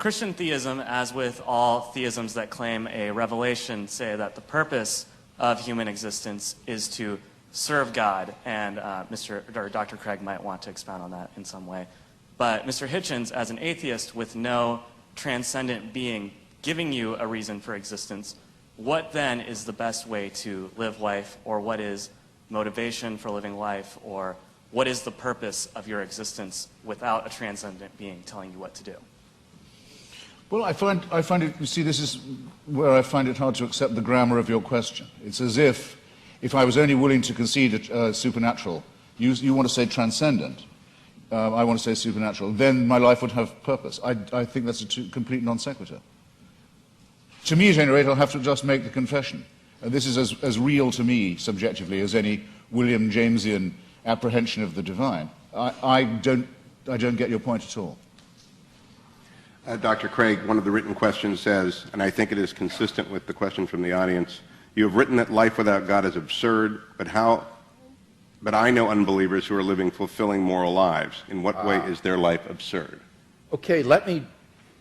Christian theism, as with all theisms that claim a revelation, say that the purpose of human existence is to serve God, and Dr. Craig might want to expound on that in some way. But Mr. Hitchens, as an atheist with no transcendent being giving you a reason for existence, what then is the best way to live life, or what is motivation for living life, or what is the purpose of your existence without a transcendent being telling you what to do? Well, I find it, you see, this is where I find it hard to accept the grammar of your question. It's as if I was only willing to concede supernatural, you want to say transcendent, I want to say supernatural, then my life would have purpose. I think that's a complete non sequitur. To me, at any rate, I'll have to just make the confession. This is as real to me, subjectively, as any William Jamesian apprehension of the divine. I don't get your point at all. Dr. Craig, one of the written questions says, and I think it is consistent with the question from the audience, you have written that life without God is absurd, but I know unbelievers who are living fulfilling moral lives. In what way is their life absurd? Okay, let me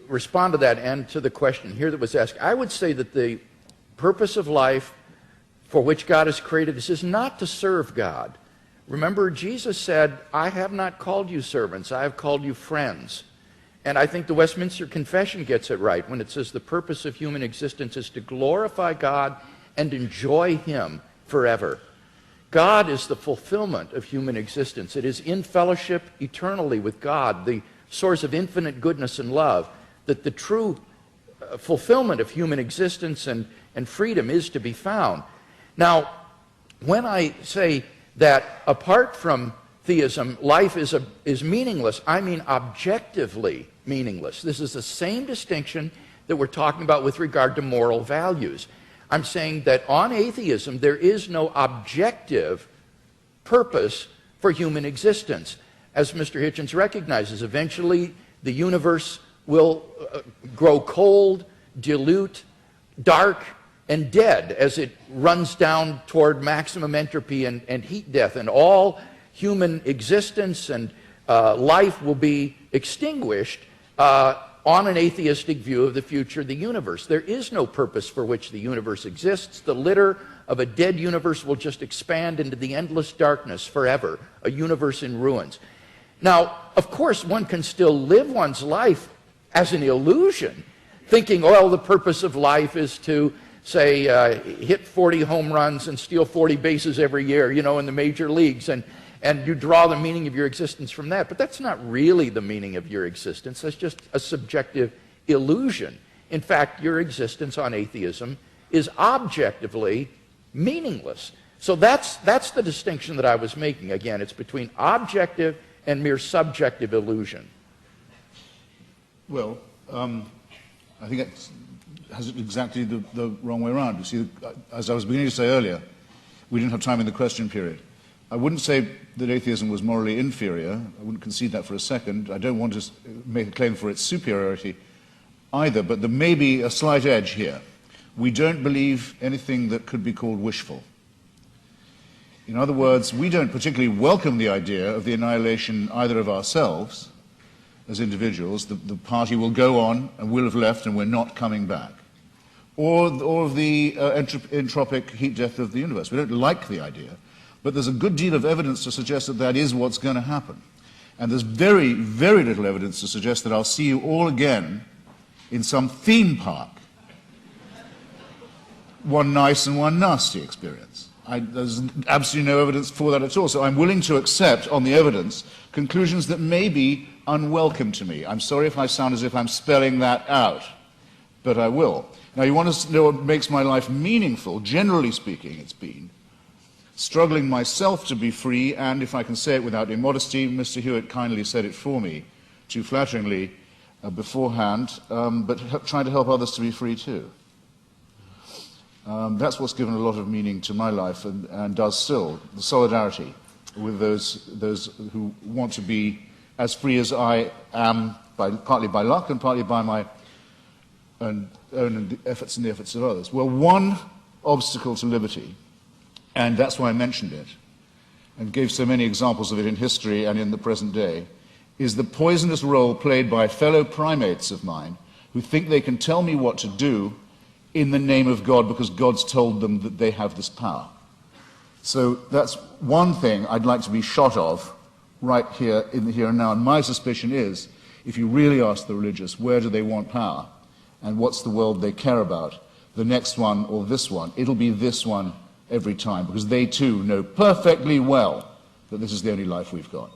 respond to that and to the question here that was asked. I would say that the purpose of life for which God has created us is not to serve God. Remember, Jesus said, I have not called you servants, I have called you friends. And I think the Westminster Confession gets it right when it says the purpose of human existence is to glorify God and enjoy Him forever. God is the fulfillment of human existence. It is in fellowship eternally with God, the source of infinite goodness and love, that the true fulfillment of human existence and freedom is to be found. Now, when I say that apart from theism, life is meaningless, I mean objectively meaningless. This is the same distinction that we're talking about with regard to moral values. I'm saying that on atheism, there is no objective purpose for human existence. As Mr. Hitchens recognizes, eventually the universe will grow cold, dilute, dark, and dead as it runs down toward maximum entropy and heat death, and all human existence and life will be extinguished on an atheistic view of the future of the universe. There is no purpose for which the universe exists. The litter of a dead universe will just expand into the endless darkness forever, a universe in ruins. Now, of course, one can still live one's life as an illusion, thinking, well, the purpose of life is to, say, hit 40 home runs and steal 40 bases every year, in the major leagues, and you draw the meaning of your existence from that. But that's not really the meaning of your existence. That's just a subjective illusion. In fact, your existence on atheism is objectively meaningless. So that's the distinction that I was making. Again, it's between objective and mere subjective illusion. Well, I think it has it exactly the wrong way around. You see, as I was beginning to say earlier, we didn't have time in the question period. I wouldn't say that atheism was morally inferior. I wouldn't concede that for a second. I don't want to make a claim for its superiority either, but there may be a slight edge here. We don't believe anything that could be called wishful. In other words, we don't particularly welcome the idea of the annihilation either of ourselves as individuals, the party will go on and will have left and we're not coming back, or of the entropic heat death of the universe. We don't like the idea. But there's a good deal of evidence to suggest that that is what's going to happen. And there's very, very little evidence to suggest that I'll see you all again in some theme park. One nice and one nasty experience. There's absolutely no evidence for that at all. So I'm willing to accept, on the evidence, conclusions that may be unwelcome to me. I'm sorry if I sound as if I'm spelling that out, but I will. Now, you want to know what makes my life meaningful? Generally speaking, it's been struggling myself to be free, and if I can say it without immodesty, Mr. Hewitt kindly said it for me, too flatteringly beforehand, but trying to help others to be free too. That's what's given a lot of meaning to my life and does still, the solidarity with those who want to be as free as I am, partly by luck and partly by my own efforts and the efforts of others. Well, one obstacle to liberty, and that's why I mentioned it, and gave so many examples of it in history and in the present day, is the poisonous role played by fellow primates of mine who think they can tell me what to do in the name of God because God's told them that they have this power. So that's one thing I'd like to be shot of right here in the here and now. And my suspicion is, if you really ask the religious where do they want power and what's the world they care about, the next one or this one, it'll be this one every time, because they too know perfectly well that this is the only life we've got.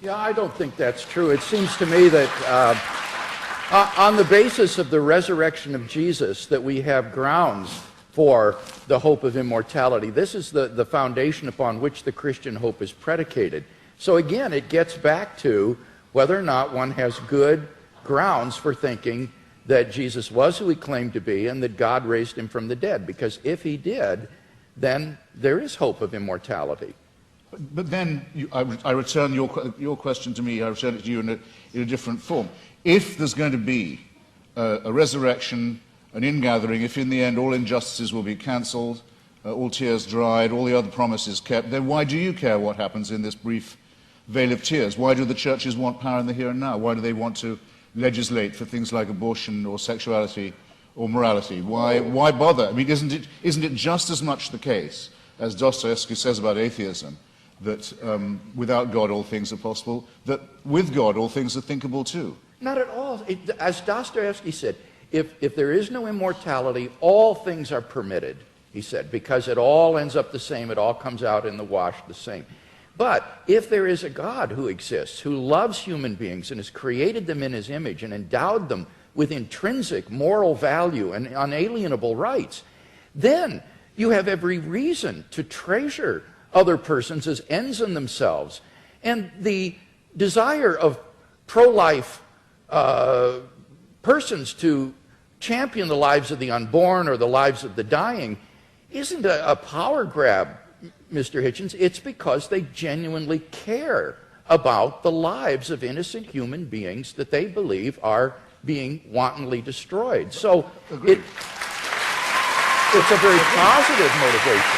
Yeah, I don't think that's true. It seems to me that on the basis of the resurrection of Jesus, that we have grounds for the hope of immortality. This is the foundation upon which the Christian hope is predicated. So again, it gets back to whether or not one has good grounds for thinking that Jesus was who he claimed to be and that God raised him from the dead. Because if he did, then there is hope of immortality. But then I return your question to me, I return it to you in a different form. If there's going to be a resurrection, an ingathering, if in the end all injustices will be cancelled, all tears dried, all the other promises kept, then why do you care what happens in this brief veil of tears? Why do the churches want power in the here and now? Why do they want to legislate for things like abortion or sexuality or morality? Why bother? I mean, isn't it just as much the case, as Dostoevsky says about atheism, that without God all things are possible, that with God all things are thinkable too? Not at all. As Dostoevsky said, if there is no immortality, all things are permitted, he said, because it all ends up the same, it all comes out in the wash the same. But if there is a God who exists, who loves human beings and has created them in his image and endowed them with intrinsic moral value and unalienable rights, then you have every reason to treasure other persons as ends in themselves. And the desire of pro-life persons to champion the lives of the unborn or the lives of the dying isn't a power grab, Mr. Hitchens. It's because they genuinely care about the lives of innocent human beings that they believe are being wantonly destroyed. So it's a very positive motivation.